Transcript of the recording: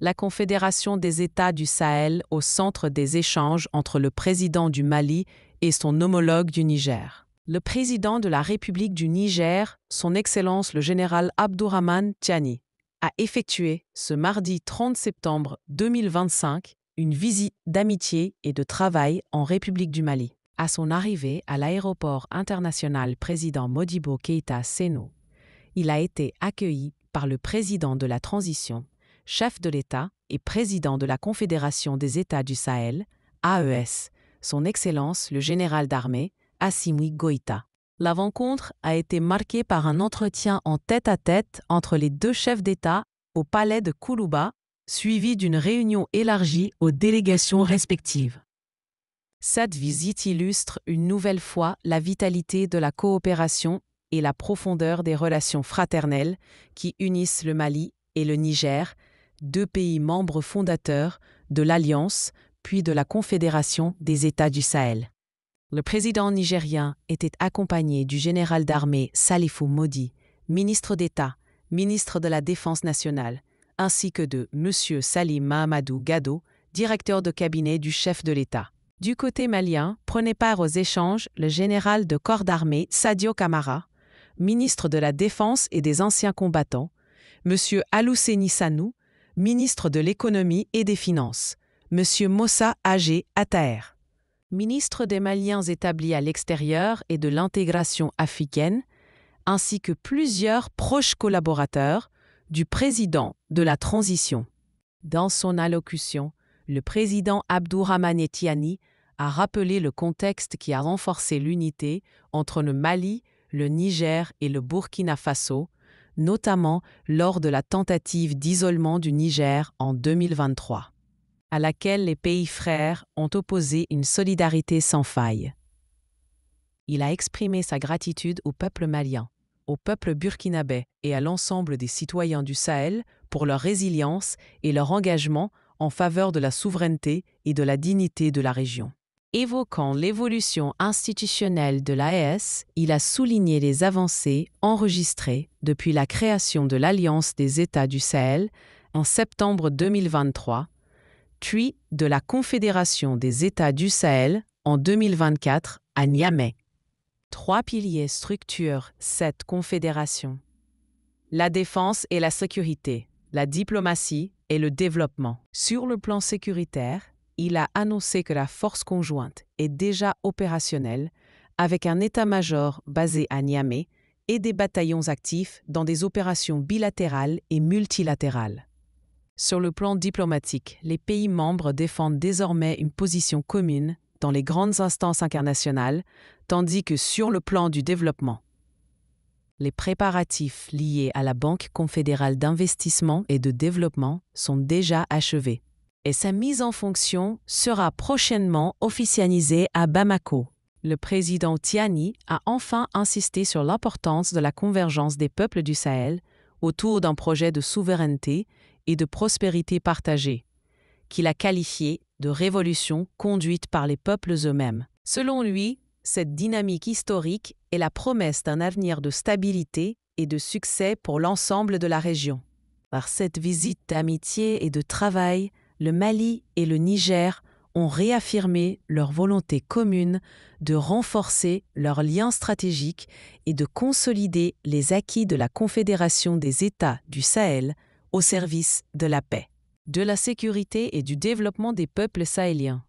la Confédération des États du Sahel au centre des échanges entre le président du Mali et son homologue du Niger. Le président de la République du Niger, son Excellence le général Abdourahmane Tiani, a effectué ce mardi 30 septembre 2025 une visite d'amitié et de travail en République du Mali. À son arrivée à l'aéroport international président Modibo Keïta Sénou, il a été accueilli par le président de la transition, chef de l'État et président de la Confédération des États du Sahel, AES, son Excellence le général d'armée, Assimi Goïta. La rencontre a été marquée par un entretien en tête-à-tête entre les deux chefs d'État au palais de Koulouba, suivi d'une réunion élargie aux délégations respectives. Cette visite illustre une nouvelle fois la vitalité de la coopération et la profondeur des relations fraternelles qui unissent le Mali et le Niger, deux pays membres fondateurs de l'Alliance puis de la Confédération des États du Sahel. Le président nigérien était accompagné du général d'armée Salifou Modi, ministre d'État, ministre de la Défense nationale, ainsi que de M. Salim Mahamadou Gado, directeur de cabinet du chef de l'État. Du côté malien, prenait part aux échanges le général de corps d'armée Sadio Kamara, ministre de la Défense et des anciens combattants, M. Alousséni Sanou, ministre de l'Économie et des Finances, M. Moussa Agé Attaher, ministre des Maliens établis à l'extérieur et de l'intégration africaine, ainsi que plusieurs proches collaborateurs du président de la transition. Dans son allocution, le président Abdourahmane Tiani a rappelé le contexte qui a renforcé l'unité entre le Mali, le Niger et le Burkina Faso, notamment lors de la tentative d'isolement du Niger en 2023, à laquelle les pays frères ont opposé une solidarité sans faille. Il a exprimé sa gratitude au peuple malien, au peuple burkinabé et à l'ensemble des citoyens du Sahel pour leur résilience et leur engagement en faveur de la souveraineté et de la dignité de la région. Évoquant l'évolution institutionnelle de l'AES, il a souligné les avancées enregistrées depuis la création de l'Alliance des États du Sahel en septembre 2023, puis de la Confédération des États du Sahel en 2024 à Niamey. 3 piliers structurent cette confédération: la défense et la sécurité, la diplomatie et le développement. Sur le plan sécuritaire, il a annoncé que la force conjointe est déjà opérationnelle avec un état-major basé à Niamey et des bataillons actifs dans des opérations bilatérales et multilatérales. Sur le plan diplomatique, les pays membres défendent désormais une position commune dans les grandes instances internationales, tandis que sur le plan du développement, les préparatifs liés à la Banque confédérale d'investissement et de développement sont déjà achevés, et sa mise en fonction sera prochainement officialisée à Bamako. Le président Tiani a enfin insisté sur l'importance de la convergence des peuples du Sahel autour d'un projet de souveraineté et de prospérité partagée, qu'il a qualifié de révolution conduite par les peuples eux-mêmes. Selon lui, cette dynamique historique est la promesse d'un avenir de stabilité et de succès pour l'ensemble de la région. Par cette visite d'amitié et de travail, le Mali et le Niger ont réaffirmé leur volonté commune de renforcer leurs liens stratégiques et de consolider les acquis de la Confédération des États du Sahel au service de la paix, de la sécurité et du développement des peuples sahéliens.